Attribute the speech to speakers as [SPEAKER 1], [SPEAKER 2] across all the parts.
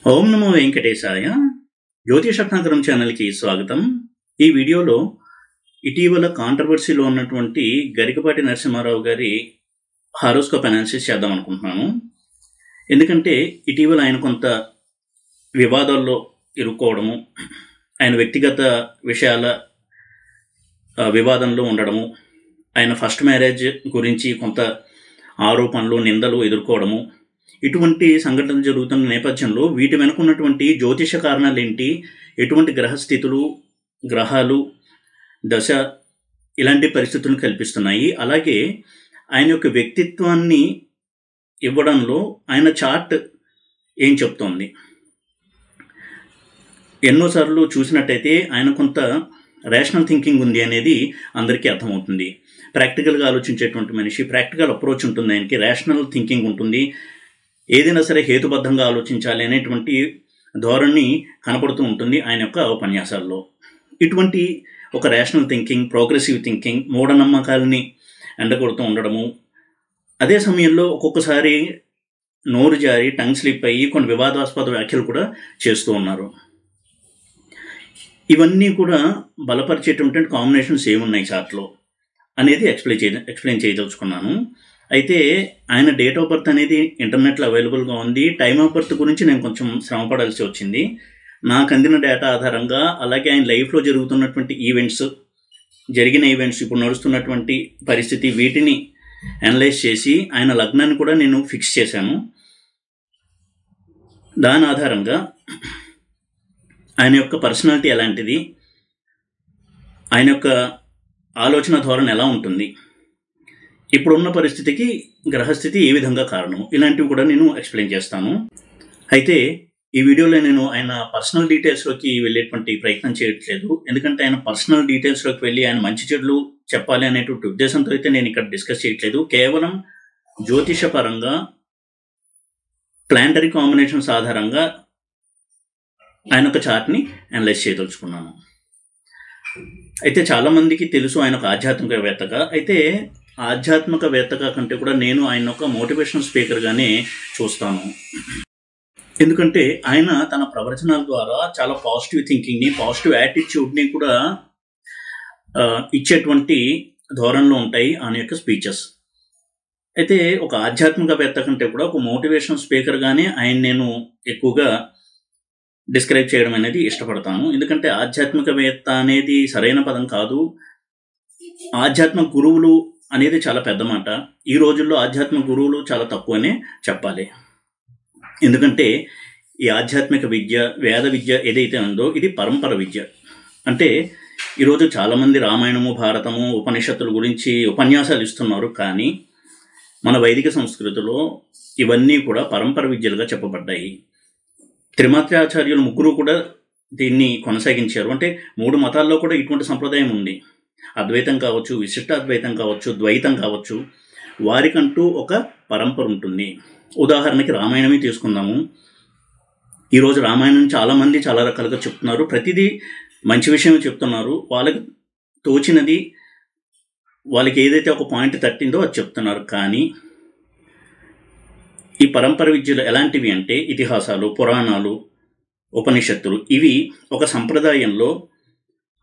[SPEAKER 1] ఓం నమో వెంకటేశాయ. జ్యోతిషరత్నాకరం ఛానల్కి స్వాగతం. ఈ వీడియోలో ఇటీవల కాంట్రవర్సీలో ఉన్నటువంటి గరికపాటి నరసింహారావు గారి హారోస్కోప్ అనాలిసిస్ చేద్దాం అనుకుంటున్నాను. ఎందుకంటే ఇటీవల ఆయన కొంత వివాదాల్లో ఇరుక్కోవడము, ఆయన వ్యక్తిగత విషయాల వివాదంలో ఉండడము, ఆయన ఫస్ట్ మ్యారేజ్ గురించి కొంత ఆరోపణలు నిందలు ఎదుర్కోవడము, ఇటువంటి సంఘటనలు జరుగుతున్న నేపథ్యంలో వీటి వెనుక ఉన్నటువంటి జ్యోతిష కారణాలు ఏంటి, ఎటువంటి గ్రహస్థితులు, గ్రహాలు, దశ ఇలాంటి పరిస్థితులను కల్పిస్తున్నాయి. అలాగే ఆయన యొక్క వ్యక్తిత్వాన్ని ఇవ్వడంలో ఆయన చార్ట్ ఏం చెప్తోంది. ఎన్నోసార్లు చూసినట్టయితే ఆయన కొంత రేషనల్ థింకింగ్ ఉంది అనేది అందరికీ అర్థమవుతుంది. ప్రాక్టికల్గా ఆలోచించేటువంటి మనిషి, ప్రాక్టికల్ అప్రోచ్ ఉంటుంది ఆయనకి, రేషనల్ థింకింగ్ ఉంటుంది. ఏదైనా సరే హేతుబద్ధంగా ఆలోచించాలి అనేటువంటి ధోరణి కనపడుతూ ఉంటుంది ఆయన యొక్క ఉపన్యాసాల్లో. ఇటువంటి ఒక రేషనల్ థింకింగ్, ప్రోగ్రెసివ్ థింకింగ్, మూఢనమ్మకాలని ఎండగొడుతూ ఉండడము, అదే సమయంలో ఒక్కొక్కసారి నోరు జారి టంగ్ స్లిప్ అయ్యి కొన్ని వివాదాస్పద వ్యాఖ్యలు కూడా చేస్తూ ఉన్నారు. ఇవన్నీ కూడా బలపరిచేటువంటి కాంబినేషన్స్ ఏమున్నాయి చార్ట్లో అనేది ఎక్స్ప్లెయిన్ చేయదలుచుకున్నాను. అయితే ఆయన డేట్ ఆఫ్ బర్త్ అనేది ఇంటర్నెట్లో అవైలబుల్గా ఉంది. టైమ్ ఆఫ్ బర్త్ గురించి నేను కొంచెం శ్రమపడాల్సి వచ్చింది. నాకు అందిన డేటా ఆధారంగా, అలాగే ఆయన లైఫ్లో జరుగుతున్నటువంటి జరిగిన ఈవెంట్స్, ఇప్పుడు నడుస్తున్నటువంటి పరిస్థితి, వీటిని అనలైజ్ చేసి ఆయన లగ్నాన్ని కూడా నేను ఫిక్స్ చేశాను. దాని ఆధారంగా ఆయన యొక్క పర్సనాలిటీ ఎలాంటిది, ఆయన యొక్క ఆలోచన ధోరణి ఎలా ఉంటుంది, ఇప్పుడున్న పరిస్థితికి గ్రహస్థితి ఏ విధంగా కారణం, ఇలాంటివి కూడా నేను ఎక్స్ప్లెయిన్ చేస్తాను. అయితే ఈ వీడియోలో నేను ఆయన పర్సనల్ డీటెయిల్స్లోకి వెళ్ళేటువంటి ప్రయత్నం చేయట్లేదు. ఎందుకంటే ఆయన పర్సనల్ డీటెయిల్స్లోకి వెళ్ళి ఆయన మంచి చెడులు చెప్పాలి అనేటువంటి ఉద్దేశంతో అయితే నేను ఇక్కడ డిస్కస్ చేయట్లేదు. కేవలం జ్యోతిషపరంగా ప్లానటరీ కాంబినేషన్స్ ఆధారంగా ఆయన ఒక చార్ట్ని అనలైజ్ చేయదలుచుకున్నాను. అయితే చాలామందికి తెలుసు ఆయన ఒక ఆధ్యాత్మికవేత్తగా. అయితే ఆధ్యాత్మికవేత్తగా కంటే కూడా నేను ఆయన ఒక మోటివేషనల్ స్పీకర్గానే చూస్తాను. ఎందుకంటే ఆయన తన ప్రవచనాల ద్వారా చాలా పాజిటివ్ థింకింగ్ని, పాజిటివ్ యాటిట్యూడ్ని కూడా ఇచ్చేటువంటి ధోరణిలో ఉంటాయి ఆయన యొక్క స్పీచెస్. అయితే ఒక ఆధ్యాత్మికవేత్త కంటే కూడా ఒక మోటివేషనల్ స్పీకర్గానే ఆయన నేను ఎక్కువగా డిస్క్రైబ్ చేయడం అనేది ఇష్టపడతాను. ఎందుకంటే ఆధ్యాత్మికవేత్త అనేది సరైన పదం కాదు. ఆధ్యాత్మిక గురువులు అనేది చాలా పెద్ద మాట. ఈ రోజుల్లో ఆధ్యాత్మిక గురువులు చాలా తక్కువనే చెప్పాలి. ఎందుకంటే ఈ ఆధ్యాత్మిక విద్య, వేద విద్య ఏదైతే ఉందో ఇది పరంపర విద్య. అంటే ఈరోజు చాలామంది రామాయణము, భారతము, ఉపనిషత్తుల గురించి ఉపన్యాసాలు ఇస్తున్నారు. కానీ మన వైదిక సంస్కృతిలో ఇవన్నీ కూడా పరంపర విద్యలుగా చెప్పబడ్డాయి. త్రిమాత్రాచార్యులు ముగ్గురు కూడా దీన్ని కొనసాగించారు. అంటే 3 మతాల్లో కూడా ఇటువంటి సంప్రదాయం ఉంది. అద్వైతం కావచ్చు, విశిష్టాద్వైతం కావచ్చు, ద్వైతం కావచ్చు, వారికంటూ ఒక పరంపర ఉంటుంది. ఉదాహరణకి రామాయణమే తీసుకుందాము. ఈరోజు రామాయణం చాలామంది చాలా రకాలుగా చెప్తున్నారు. ప్రతిదీ మంచి విషయమే చెప్తున్నారు. వాళ్ళకి తోచినది, వాళ్ళకి ఏదైతే ఒక పాయింట్ తట్టిందో అది చెప్తున్నారు. కానీ ఈ పరంపర విద్యలు ఎలాంటివి అంటే ఇతిహాసాలు, పురాణాలు, ఉపనిషత్తులు, ఇవి ఒక సంప్రదాయంలో,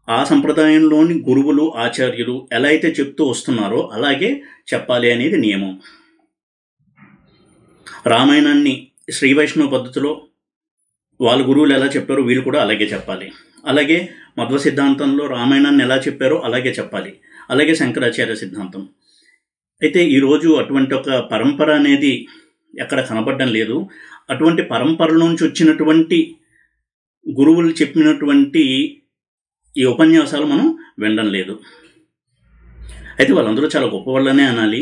[SPEAKER 1] ఆ సంప్రదాయంలోని గురువులు, ఆచార్యులు ఎలా అయితే చెప్తూ వస్తున్నారో అలాగే చెప్పాలి అనేది నియమం. రామాయణాన్ని శ్రీ వైష్ణవ పద్ధతిలో వాళ్ళ గురువులు ఎలా చెప్పారో వీళ్ళు కూడా అలాగే చెప్పాలి. అలాగే మధ్వ సిద్ధాంతంలో రామాయణాన్ని ఎలా చెప్పారో అలాగే చెప్పాలి. అలాగే శంకరాచార్య సిద్ధాంతం. అయితే ఈరోజు అటువంటి ఒక పరంపర అనేది ఎక్కడ కనపడడం లేదు. అటువంటి పరంపర నుంచి వచ్చినటువంటి గురువులు చెప్పినటువంటి ఈ ఉపన్యాసాలు మనం వినడం లేదు. అయితే వాళ్ళందరూ చాలా గొప్పవాళ్ళనే అనాలి.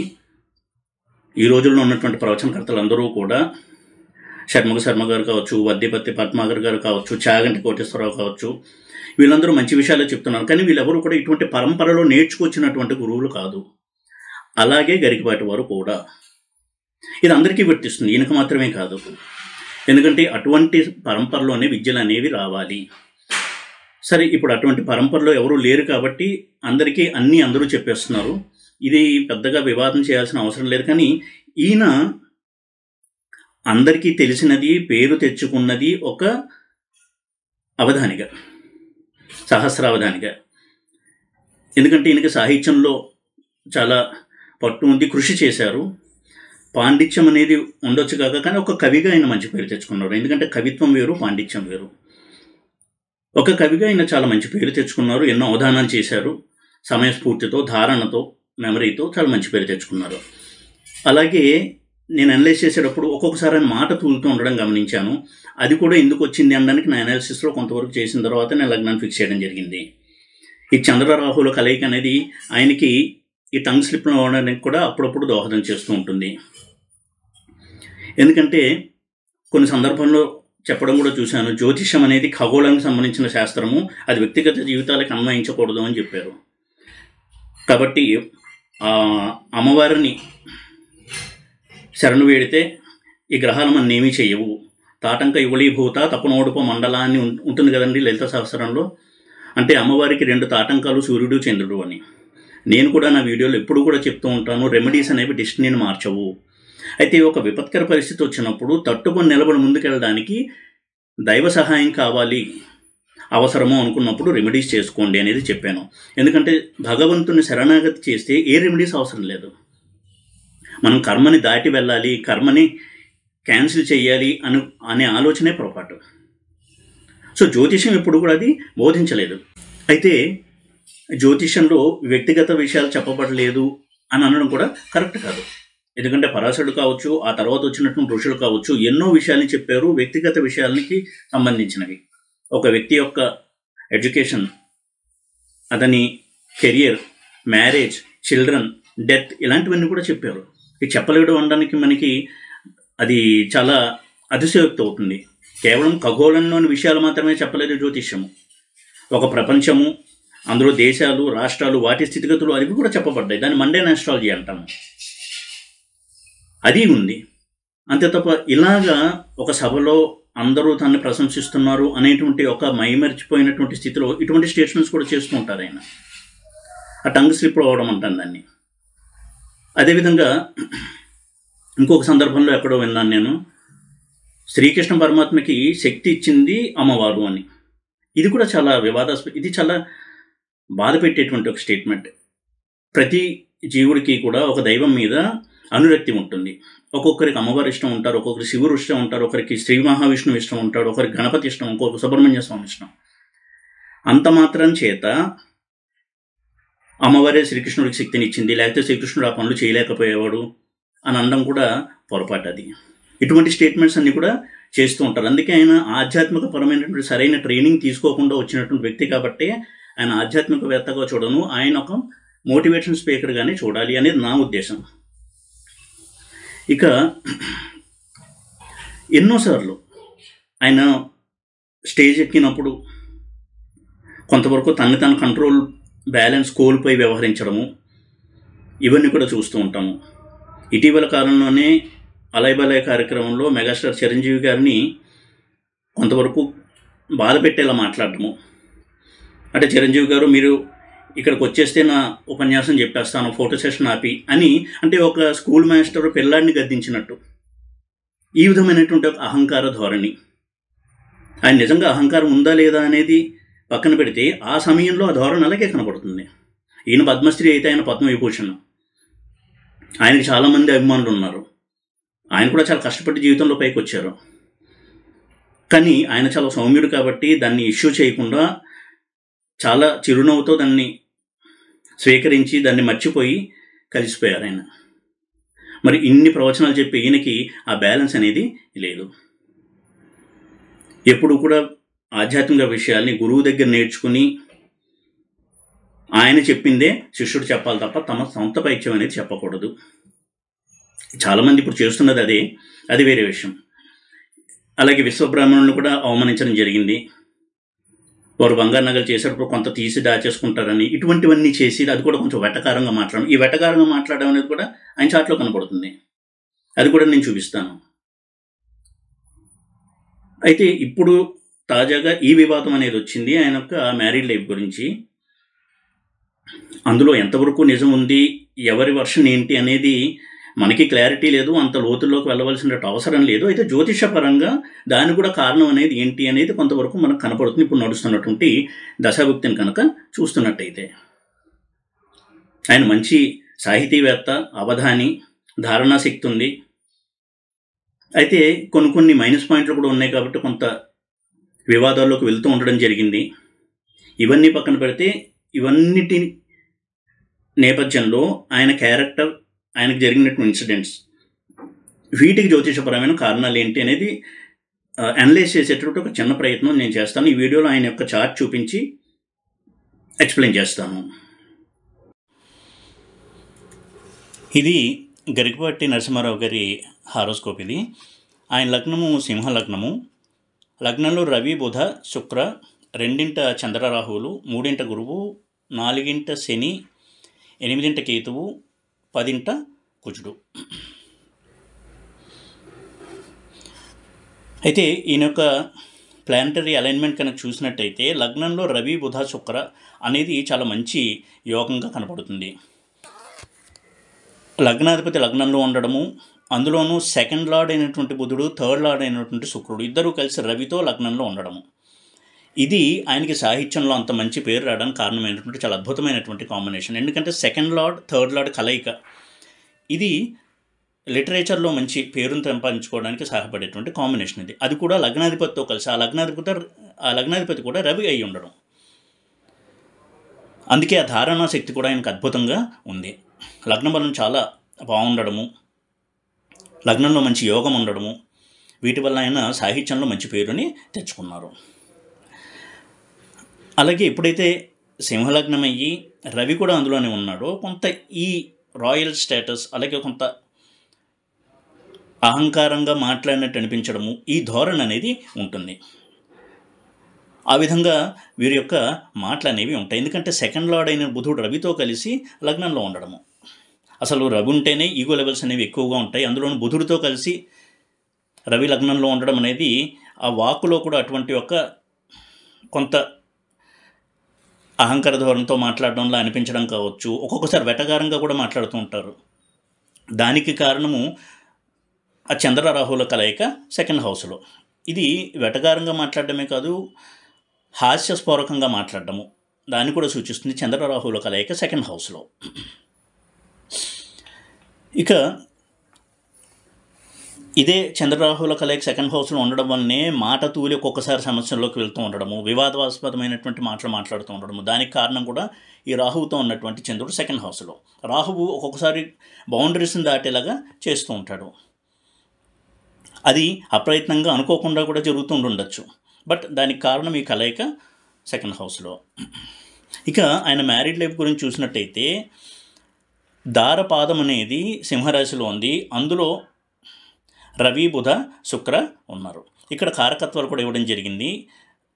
[SPEAKER 1] ఈ రోజుల్లో ఉన్నటువంటి ప్రవచనకర్తలు అందరూ కూడా శర్మ గారు కావచ్చు, వద్దిపత్తి పద్మాగర్ గారు కావచ్చు, చాగంటి కోటేశ్వరరావు కావచ్చు, వీళ్ళందరూ మంచి విషయాలే చెప్తున్నారు. కానీ వీళ్ళెవరూ కూడా ఇటువంటి పరంపరలో నేర్చుకొచ్చినటువంటి గురువులు కాదు. అలాగే గరికపాటి వారు కూడా. ఇది అందరికీ వర్తిస్తుంది, ఈయనకు మాత్రమే కాదు. ఎందుకంటే అటువంటి పరంపరలోనే విద్యలు అనేవి రావాలి. సరే, ఇప్పుడు అటువంటి పరంపరలో ఎవరూ లేరు కాబట్టి అందరికీ అందరూ చెప్పేస్తున్నారు. ఇది పెద్దగా వివాదం చేయాల్సిన అవసరం లేదు. కానీ ఈయన అందరికీ తెలిసినది, పేరు తెచ్చుకున్నది ఒక అవధానిక, సహస్రావధానిక. ఎందుకంటే ఈయనకి సాహిత్యంలో చాలా పట్టు ఉంది, కృషి చేశారు. పాండిత్యం అనేది ఉండొచ్చు కాక కానీ ఒక కవిగా ఆయన మంచి పేరు తెచ్చుకున్నారు. ఎందుకంటే కవిత్వం వేరు, పాండిత్యం వేరు. ఒక కవిగా ఆయన చాలా మంచి పేరు తెచ్చుకున్నారు. ఎన్నో అవధానాలు చేశారు. సమయస్ఫూర్తితో, ధారణతో, మెమరీతో చాలా మంచి పేరు తెచ్చుకున్నారు. అలాగే నేను అనలైజ్ చేసేటప్పుడు ఒక్కొక్కసారి ఆయన మాట తూలుతూ ఉండడం గమనించాను. అది కూడా ఎందుకు వచ్చింది అనడానికి నా అనాలిసిస్లో కొంతవరకు చేసిన తర్వాత నేను లగ్నాన్ని ఫిక్స్ చేయడం జరిగింది. ఈ చంద్రరాహుల కలయిక అనేది ఆయనకి ఈ టంగ్ స్లిప్లో అవడానికి కూడా అప్పుడప్పుడు దోహదం చేస్తూ ఉంటుంది. ఎందుకంటే కొన్ని సందర్భంలో చెప్పడం కూడా చూశాను, జ్యోతిషం అనేది ఖగోళానికి సంబంధించిన శాస్త్రము, అది వ్యక్తిగత జీవితాలకు అన్వయించకూడదు అని చెప్పారు. కాబట్టి అమ్మవారిని శరణు వేడితే ఈ గ్రహాలు మన ఏమీ చేయవు. తాటంక యుగళీభూత తపనోడుప మండల అని ఉంటుంది కదండి లలిత సహస్రంలో. అంటే అమ్మవారికి 2 తాటంకాలు, సూర్యుడు చంద్రుడు అని. నేను కూడా నా వీడియోలో ఎప్పుడు కూడా చెప్తూ ఉంటాను, రెమెడీస్ అనేవి డెస్టినీని మార్చవు. అయితే ఒక విపత్కర పరిస్థితి వచ్చినప్పుడు తట్టుకొని నిలబడి ముందుకెళ్ళడానికి దైవ సహాయం కావాలి, అవసరమో అనుకున్నప్పుడు రెమెడీస్ చేసుకోండి అనేది చెప్పాను. ఎందుకంటే భగవంతుని శరణాగతి చేస్తే ఏ రెమెడీస్ అవసరం లేదు. మనం కర్మని దాటి వెళ్ళాలి, కర్మని క్యాన్సిల్ చేయాలి అనే ఆలోచనే పొరపాటు. సో జ్యోతిషం ఎప్పుడు కూడా అది బోధించలేదు. అయితే జ్యోతిషంలో వ్యక్తిగత విషయాలు చెప్పబడలేదు అని అనడం కూడా కరెక్ట్ కాదు. ఎందుకంటే పరాశరుడు కావచ్చు, ఆ తర్వాత వచ్చినటువంటి ఋషులు కావచ్చు, ఎన్నో విషయాల్ని చెప్పారు వ్యక్తిగత విషయాలకి సంబంధించినవి. ఒక వ్యక్తి యొక్క ఎడ్యుకేషన్, అతని కెరియర్, మ్యారేజ్, చిల్డ్రన్, డెత్, ఇలాంటివన్నీ కూడా చెప్పారు. ఇది చెప్పలేడు అనడానికి మనకి అది చాలా అతిశయోక్తి అవుతుంది. కేవలం ఖగోళంలోని విషయాలు మాత్రమే చెప్పలేదు జ్యోతిష్యము. ఒక ప్రపంచము, అందులో దేశాలు, రాష్ట్రాలు, వాటి స్థితిగతులు అవి కూడా చెప్పబడ్డాయి. దాన్ని మండేన్ ఆస్ట్రాలజీ అంటాము. అది ఉంది. అంతే తప్ప ఇలాగా ఒక సభలో అందరూ తనని ప్రశంసిస్తున్నారు అనేటువంటి ఒక మైమరిచిపోయినటువంటి స్థితిలో ఇటువంటి స్టేట్మెంట్స్ కూడా చేస్తూ ఉంటారు ఆయన. ఆ టంగ్ స్లిప్ అవ్వడం అంటాను దాన్ని. అదేవిధంగా ఇంకొక సందర్భంలో ఎక్కడో విన్నాను నేను, శ్రీకృష్ణ పరమాత్మకి శక్తి ఇచ్చింది అమ్మవారు అని. ఇది కూడా చాలా ఇది చాలా బాధ పెట్టేటువంటి ఒక స్టేట్మెంట్. ప్రతి జీవుడికి కూడా ఒక దైవం మీద అనురక్తి ఉంటుంది. ఒక్కొక్కరికి అమ్మవారు ఇష్టం ఉంటారు, ఒక్కొక్కరికి శివుడు ఇష్టం ఉంటారు, ఒకరికి శ్రీ మహావిష్ణువు ఇష్టం ఉంటాడు, ఒకరికి గణపతి ఇష్టం, ఇంకొకరికి సుబ్రహ్మణ్య స్వామి ఇష్టం. అంత మాత్రం చేత అమ్మవారే శ్రీకృష్ణుడికి శక్తిని ఇచ్చింది, లేకపోతే శ్రీకృష్ణుడు ఆ పనులు చేయలేకపోయేవాడు అని అనడం కూడా పొరపాటు. అది ఇటువంటి స్టేట్మెంట్స్ అన్నీ కూడా చేస్తూ ఉంటారు. అందుకే ఆయన ఆధ్యాత్మిక పరమైనటువంటి సరైన ట్రైనింగ్ తీసుకోకుండా వచ్చినటువంటి వ్యక్తి కాబట్టి ఆయన ఆధ్యాత్మికవేత్తగా చూడను, ఆయన ఒక మోటివేషన్ స్పీకర్గానే చూడాలి అనేది నా ఉద్దేశం. ఇక ఎన్నోసార్లు ఆయన స్టేజ్ ఎక్కినప్పుడు కొంతవరకు తనని తన కంట్రోల్, బ్యాలెన్స్ కోల్పోయి వ్యవహరించడము, ఇవన్నీ కూడా చూస్తూ ఉంటాము. ఇటీవల కాలంలోనే అలయబలయ కార్యక్రమంలో మెగాస్టార్ చిరంజీవి గారిని కొంతవరకు బాధ పెట్టేలా మాట్లాడటము. అంటే చిరంజీవి గారు మీరు ఇక్కడికి వచ్చేస్తే నా ఉపన్యాసం చెప్పేస్తాను, ఫోటో సెషన్ ఆపి అని, అంటే ఒక స్కూల్ మాస్టర్ పిల్లాడిని గద్దించినట్టు. ఈ విధమైనటువంటి ఒక అహంకార ధోరణి. ఆయన నిజంగా అహంకారం ఉందా లేదా అనేది పక్కన పెడితే ఆ సమయంలో ఆ ధోరణి అలాగే కనబడుతుంది. ఈయన పద్మశ్రీ అయితే ఆయన పద్మవిభూషణ్. ఆయనకి చాలామంది అభిమానులు ఉన్నారు. ఆయన కూడా చాలా కష్టపడి జీవితంలో పైకి వచ్చారు. కానీ ఆయన చాలా సౌమ్యుడు కాబట్టి దాన్ని ఇష్యూ చేయకుండా చాలా చిరునవ్వుతో దాన్ని స్వీకరించి దాన్ని మర్చిపోయి కలిసిపోయారు ఆయన. మరి ఇన్ని ప్రవచనాలు చెప్పి ఈయనకి ఆ బ్యాలెన్స్ అనేది లేదు. ఎప్పుడు కూడా ఆధ్యాత్మిక విషయాల్ని గురువు దగ్గర నేర్చుకుని ఆయన చెప్పిందే శిష్యుడు చెప్పాలి తప్ప తమ సొంత పైత్యం అనేది చెప్పకూడదు. చాలామంది ఇప్పుడు చేస్తున్నది అదే, అది వేరే విషయం. అలాగే విశ్వబ్రాహ్మణులను కూడా అవమానించడం జరిగింది. వారు బంగారు నగలు చేసేటప్పుడు కొంత తీసి దాచేసుకుంటారని, ఇటువంటివన్నీ చేసి అది కూడా కొంచెం వెటకారంగా మాట్లాడడం. ఈ వెటకారంగా మాట్లాడడం అనేది కూడా ఆయన చాట్లో కనపడుతుంది. అది కూడా నేను చూపిస్తాను. అయితే ఇప్పుడు తాజాగా ఈ వివాదం అనేది వచ్చింది ఆయన యొక్క మ్యారీడ్ లైఫ్ గురించి. అందులో ఎంతవరకు నిజం ఉంది, ఎవరి వర్షన్ ఏంటి అనేది మనకి క్లారిటీ లేదు, అంత లోతుల్లోకి వెళ్ళవలసిన అవసరం లేదు. అయితే జ్యోతిషపరంగా దాని కూడా కారణం అనేది ఏంటి అనేది కొంతవరకు మనకు కనపడుతుంది ఇప్పుడు నడుస్తున్నటువంటి దశాభుక్తిని కనుక చూస్తున్నట్టయితే. ఆయన మంచి సాహితీవేత్త, అవధాని, ధారణాశక్తి ఉంది. అయితే కొన్ని మైనస్ పాయింట్లు కూడా ఉన్నాయి కాబట్టి కొంత వివాదాల్లోకి వెళ్తూ ఉండడం జరిగింది. ఇవన్నీ పక్కన పెడితే ఇవన్నిటి నేపథ్యంలో ఆయన క్యారెక్టర్, ఆయనకు జరిగినటువంటి ఇన్సిడెంట్స్, వీటికి జ్యోతిషపరమైన కారణాలు ఏంటి అనేది అనలైజ్ చేసేటటువంటి ఒక చిన్న ప్రయత్నం నేను చేస్తాను. ఈ వీడియోలో ఆయన యొక్క చార్ట్ చూపించి ఎక్స్ప్లెయిన్ చేస్తాను. ఇది గరికపాటి నరసింహారావు గారి హారోస్కోప్. ఇది ఆయన లగ్నము సింహ లగ్నము. లగ్నంలో రవి, బుధ, శుక్ర, 2 చంద్రరాహువులు, 3 గురువు, 4 శని, 8 కేతువు, 10 కుజుడు. అయితే ఈయన యొక్క ప్లానటరీ అలైన్మెంట్ కనుక చూసినట్టయితే లగ్నంలో రవి, బుధ, శుక్ర అనేది చాలా మంచి యోగంగా కనపడుతుంది. లగ్నాధిపతి లగ్నంలో ఉండడము, అందులోనూ సెకండ్ లార్డ్ అయినటువంటి బుధుడు, థర్డ్ లార్డ్ అయినటువంటి శుక్రుడు ఇద్దరూ కలిసి రవితో లగ్నంలో ఉండడము, ఇది ఆయనకి సాహిత్యంలో అంత మంచి పేరు రావడానికి కారణమైనటువంటి చాలా అద్భుతమైనటువంటి కాంబినేషన్. ఎందుకంటే సెకండ్ లార్డ్, థర్డ్ లార్డ్ కలయిక ఇది లిటరేచర్లో మంచి పేరును సంపాదించుకోవడానికి సహాయపడేటువంటి కాంబినేషన్ ఇది. అది కూడా లగ్నాధిపతితో కలిసి, ఆ లగ్నాధిపతి కూడా రవి అయి ఉండడం, అందుకే ఆ ధారణా శక్తి కూడా ఆయనకు అద్భుతంగా ఉంది. లగ్న బలం చాలా బాగుండడము, లగ్నంలో మంచి యోగం ఉండడము, వీటి వల్ల ఆయన సాహిత్యంలో మంచి పేరుని తెచ్చుకున్నారు. అలాగే ఎప్పుడైతే సింహలగ్నం అయ్యి రవి కూడా అందులోనే ఉన్నాడో కొంత ఈ రాయల్ స్టేటస్, అలాగే కొంత అహంకారంగా మాట్లాడినట్టు అనిపించడము, ఈ ధోరణి అనేది ఉంటుంది. ఆ విధంగా వీరి యొక్క మాటలు అనేవి ఉంటాయి. ఎందుకంటే సెకండ్ లార్డ్ అయిన బుధుడు రవితో కలిసి లగ్నంలో ఉండడము, అసలు రవి ఉంటేనే ఈగో లెవెల్స్ అనేవి ఎక్కువగా ఉంటాయి. అందులోనూ బుధుడితో కలిసి రవి లగ్నంలో ఉండడం అనేది ఆ వాక్కులో కూడా అటువంటి ఒక కొంత అహంకార ధోరణితో మాట్లాడడంలో అనిపించడం కావచ్చు. ఒక్కొక్కసారి వెటకారంగా కూడా మాట్లాడుతూ ఉంటారు. దానికి కారణము ఆ చంద్ర రాహుల కలయిక సెకండ్ హౌస్లో. ఇది వెటకారంగా మాట్లాడడమే కాదు, హాస్యస్ఫోరకంగా మాట్లాడడము దాన్ని కూడా సూచిస్తుంది చంద్ర రాహుల కలయిక సెకండ్ హౌస్లో. ఇక ఇదే చంద్రరాహుల కలయిక సెకండ్ హౌస్లో ఉండడం వల్లనే మాట తూలి ఒక్కొక్కసారి సమస్యల్లోకి వెళ్తూ ఉండడము, వివాదాస్పదమైనటువంటి మాటలు మాట్లాడుతూ ఉండడము, దానికి కారణం కూడా ఈ రాహువుతో ఉన్నటువంటి చంద్రుడు సెకండ్ హౌస్లో. రాహువు ఒక్కొక్కసారి బౌండరీస్ని దాటేలాగా చేస్తూ ఉంటాడు. అది అప్రయత్నంగా అనుకోకుండా కూడా జరుగుతూ ఉండొచ్చు, బట్ దానికి కారణం ఈ కలయిక సెకండ్ హౌస్లో. ఇక ఆయన మ్యారీడ్ లైఫ్ గురించి చూసినట్టయితే దారపాదం అనేది సింహరాశిలో ఉంది. అందులో రవి, బుధ, శుక్ర ఉన్నారు. ఇక్కడ కారకత్వాలు కూడా ఇవ్వడం జరిగింది.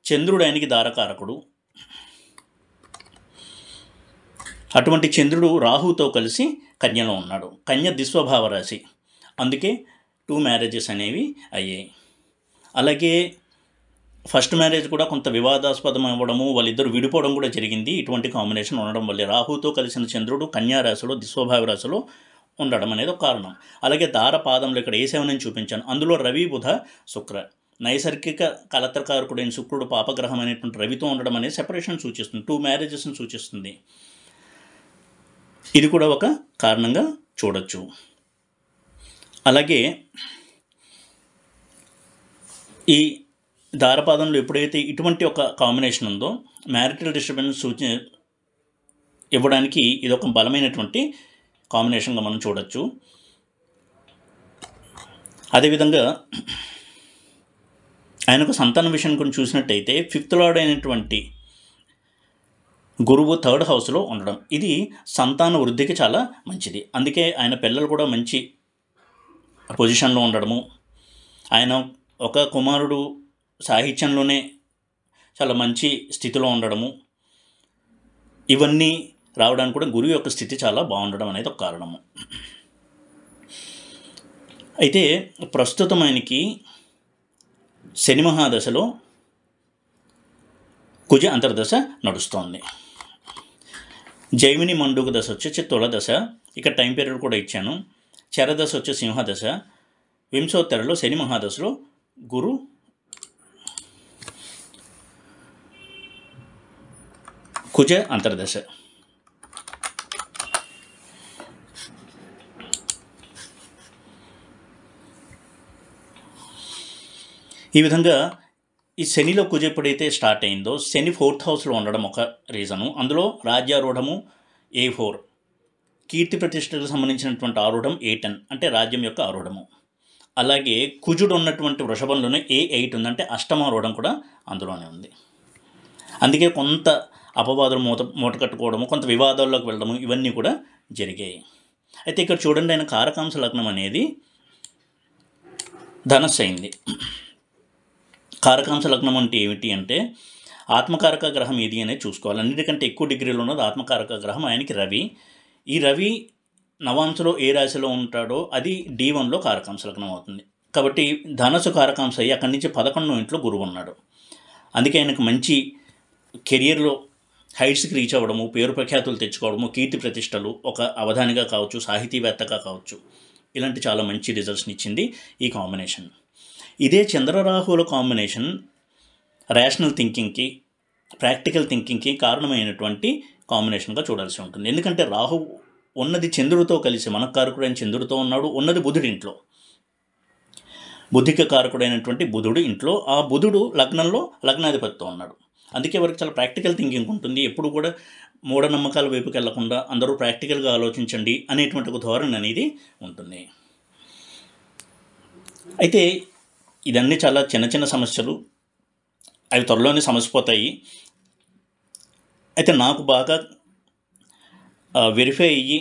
[SPEAKER 1] చంద్రుడు ఆయనకి దారకారకుడు. అటువంటి చంద్రుడు రాహుతో కలిసి కన్యలో ఉన్నాడు. కన్య దిస్వభావ రాశి, అందుకే 2 మ్యారేజెస్ అనేవి అయ్యాయి. అలాగే ఫస్ట్ మ్యారేజ్ కూడా కొంత వివాదాస్పదం అవ్వడము, వాళ్ళిద్దరు విడిపోవడం కూడా జరిగింది. ఇటువంటి కాంబినేషన్ ఉండడం వల్లే రాహుతో కలిసిన చంద్రుడు కన్యా రాశిలో దిస్వభావ రాశిలో ఉండడం అనేది ఒక కారణం. అలాగే దారపాదంలో ఇక్కడ ఏ7 చూపించాను, అందులో రవి, బుధ, శుక్ర, నైసర్గిక కలత్రకారకుడైన శుక్రుడు పాపగ్రహం అనేటువంటి రవితో ఉండడం అనేది సెపరేషన్ సూచిస్తుంది, 2 మ్యారేజెస్ని సూచిస్తుంది. ఇది కూడా ఒక కారణంగా చూడొచ్చు. అలాగే ఈ దారపాదంలో ఎప్పుడైతే ఇటువంటి ఒక కాంబినేషన్ ఉందో మ్యారిటల్ డిస్టర్బెన్స్ ఇవ్వడానికి ఇది ఒక బలమైనటువంటి కాంబినేషన్గా మనం చూడొచ్చు. అదేవిధంగా ఆయనకు సంతాన విషయం గురించి చూసినట్టయితే 5th లార్డ్ అయినటువంటి గురువు 3rd హౌస్లో ఉండడం, ఇది సంతాన వృద్ధికి చాలా మంచిది. అందుకే ఆయన పిల్లలు కూడా మంచి పొజిషన్లో ఉండడము, ఆయన ఒక కుమారుడు సాహిత్యంలోనే చాలా మంచి స్థితిలో ఉండడము, ఇవన్నీ రావడానికి కూడా గురువు యొక్క స్థితి చాలా బాగుండడం అనేది ఒక కారణము. అయితే ప్రస్తుతం ఆయనకి శని మహాదశలో కుజ అంతర్దశ నడుస్తోంది. జైమిని మండుగ దశ వచ్చేసి తుల దశ. ఇక్కడ టైం పీరియడ్ కూడా ఇచ్చాను. చరదశ వచ్చి సింహదశ, వింశోత్తరలో శని మహాదశలో గురు కుజ అంతర్దశ. ఈ విధంగా ఈ శనిలో కుజ ఎప్పుడైతే స్టార్ట్ అయిందో శని 4th హౌస్లో ఉండడం ఒక రీజను. అందులో రాజ్యారూఢము A4, కీర్తి ప్రతిష్టలకు సంబంధించినటువంటి ఆరూఢం A10 అంటే రాజ్యం యొక్క ఆరూఢము. అలాగే కుజుడు ఉన్నటువంటి వృషభంలోనే A8 ఉందంటే అష్టమారూఢం కూడా అందులోనే ఉంది. అందుకే కొంత అపవాదులు మూట కట్టుకోవడము, కొంత వివాదాల్లోకి వెళ్ళడము ఇవన్నీ కూడా జరిగాయి. అయితే ఇక్కడ చూడండి, ఆయన కారకాంశ లగ్నం అనేది ధనస్సు అయింది. కారకాంశ లగ్నం అంటే ఏమిటి అంటే ఆత్మకారక గ్రహం ఏది అనేది చూసుకోవాలి. అన్నిటికంటే ఎక్కువ డిగ్రీలో ఉన్నది ఆత్మకారక గ్రహం, ఆయనకి రవి. ఈ రవి నవాంశలో ఏ రాశిలో ఉంటాడో అది D1లో కారకాంశ లగ్నం అవుతుంది. కాబట్టి ధనస్సు కారకాంశ అయ్యి అక్కడి నుంచి 11వ ఇంట్లో గురువు ఉన్నాడు. అందుకే ఆయనకు మంచి కెరియర్లో హైట్స్కి రీచ్ అవ్వడము, పేరు ప్రఖ్యాతులు తెచ్చుకోవడము, కీర్తి ప్రతిష్టలు, ఒక అవధానిగా కావచ్చు, సాహితీవేత్తగా కావచ్చు, ఇలాంటి చాలా మంచి రిజల్ట్స్ని ఇచ్చింది ఈ కాంబినేషన్. ఇదే చంద్రరాహువుల కాంబినేషన్ రేషనల్ థింకింగ్కి, ప్రాక్టికల్ థింకింగ్కి కారణమైనటువంటి కాంబినేషన్గా చూడాల్సి ఉంటుంది. ఎందుకంటే రాహు ఉన్నది చంద్రుడితో కలిసి, మనకారకుడైన చంద్రుడితో ఉన్నాడు, ఉన్నది బుధుడి ఇంట్లో, బుద్ధిక కారకుడైనటువంటి బుధుడు ఇంట్లో. ఆ బుధుడు లగ్నంలో లగ్నాధిపతితో ఉన్నాడు. అందుకే వారికి చాలా ప్రాక్టికల్ థింకింగ్ ఉంటుంది. ఎప్పుడు కూడా మూఢనమ్మకాల వైపుకి వెళ్లకుండా అందరూ ప్రాక్టికల్గా ఆలోచించండి అనేటువంటి ఒక ధోరణి అనేది ఉంటుంది. అయితే ఇదన్నీ చాలా చిన్న చిన్న సమస్యలు, అవి త్వరలోనే సమసిపోతాయి. అయితే నాకు బాగా వెరిఫై అయ్యి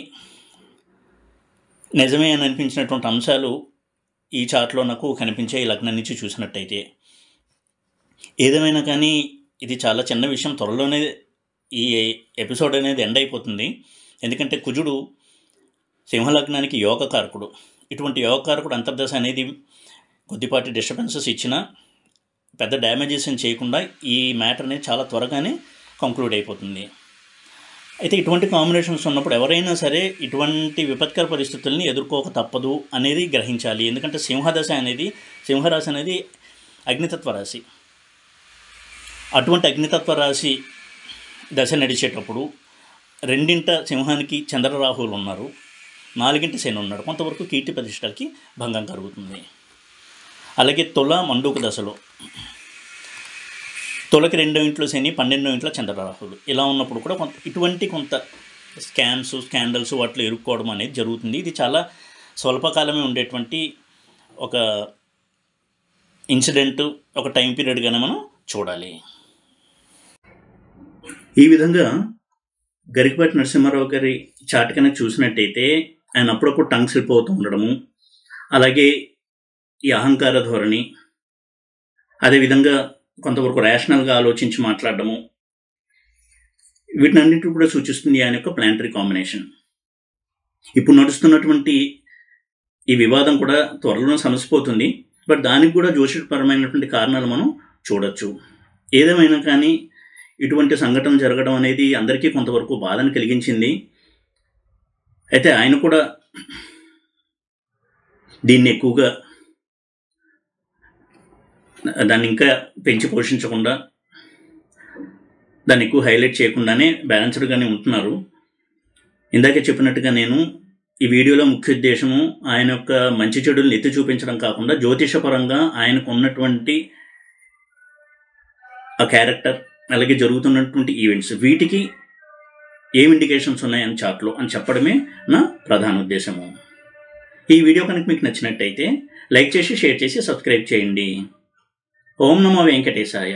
[SPEAKER 1] నిజమే అని అనిపించినటువంటి అంశాలు ఈ చార్ట్లో నాకు కనిపించే ఈ లగ్నం నుంచి చూసినట్టయితే. ఏదేమైనా కానీ ఇది చాలా చిన్న విషయం, త్వరలోనే ఈ ఎపిసోడ్ అనేది ఎండ్ అయిపోతుంది. ఎందుకంటే కుజుడు సింహలగ్నానికి యోగకారకుడు. ఇటువంటి యోగకారకుడు అంతర్దశ అనేది కొద్దిపాటి డిస్టర్బెన్సెస్ ఇచ్చినా పెద్ద డ్యామేజెస్ చేయకుండా ఈ మ్యాటర్ అనేది చాలా త్వరగానే కంక్లూడ్ అయిపోతుంది. అయితే ఇటువంటి కాంబినేషన్స్ ఉన్నప్పుడు ఎవరైనా సరే ఇటువంటి విపత్కర పరిస్థితుల్ని ఎదుర్కోక తప్పదు అనేది గ్రహించాలి. ఎందుకంటే సింహరాశి అనేది అగ్నితత్వ రాశి. అటువంటి అగ్నితత్వ రాశి దశ నడిచేటప్పుడు 2వ సింహానికి చంద్రరాహువులు ఉన్నారు, 4వ శని ఉన్నాడు. కొంతవరకు కీర్తి ప్రతిష్టలకి భంగం కలుగుతుంది. అలాగే తుల మండూక దశలో తులకి 2వ ఇంట్లో శని, 12వ ఇంట్లో చంద్రరాహువులు. ఇలా ఉన్నప్పుడు కూడా కొంత స్కాండల్స్ వాటిలో ఇరుక్కోవడం అనేది జరుగుతుంది. ఇది చాలా స్వల్పకాలమే ఉండేటువంటి ఒక ఇన్సిడెంట్, ఒక టైం పీరియడ్గానే మనం చూడాలి. ఈ విధంగా గరికపాటి నరసింహారావు గారి చార్ట్ కనుక చూసినట్టయితే ఆయన అప్పుడప్పుడు టంగ్ స్లిప్ అవుతూ ఉండడము, అలాగే ఈ అహంకార ధోరణి, అదేవిధంగా కొంతవరకు రేషనల్గా ఆలోచించి మాట్లాడడము, వీటినన్నింటినీ కూడా సూచిస్తుంది ఆయన యొక్క ప్లానటరీ కాంబినేషన్. ఇప్పుడు నడుస్తున్నటువంటి ఈ వివాదం కూడా త్వరలో సమసిపోతుంది. బట్ దానికి కూడా జ్యోతిషపరమైనటువంటి కారణాలు మనం చూడొచ్చు. ఏదేమైనా కానీ ఇటువంటి సంఘటన జరగడం అనేది అందరికీ కొంతవరకు బాధను కలిగించింది. అయితే ఆయన కూడా దీన్ని ఎక్కువగా దాన్ని ఇంకా పెంచి పోషించకుండా, దాన్ని ఎక్కువ హైలైట్ చేయకుండానే బ్యాలెన్స్డ్గానే ఉంటున్నారు. ఇందాకే చెప్పినట్టుగా నేను ఈ వీడియోలో ముఖ్య ఉద్దేశము ఆయన యొక్క మంచి చెడులను ఎత్తి చూపించడం కాకుండా జ్యోతిషపరంగా ఆయనకు ఉన్నటువంటి ఆ క్యారెక్టర్, అలాగే జరుగుతున్నటువంటి ఈవెంట్స్, వీటికి ఏం ఇండికేషన్స్ ఉన్నాయని చార్ట్లో అని చెప్పడమే నా ప్రధాన ఉద్దేశము. ఈ వీడియో కనుక మీకు నచ్చినట్టయితే లైక్ చేసి, షేర్ చేసి, సబ్స్క్రైబ్ చేయండి. ఓం నమో వెంకటేశాయ.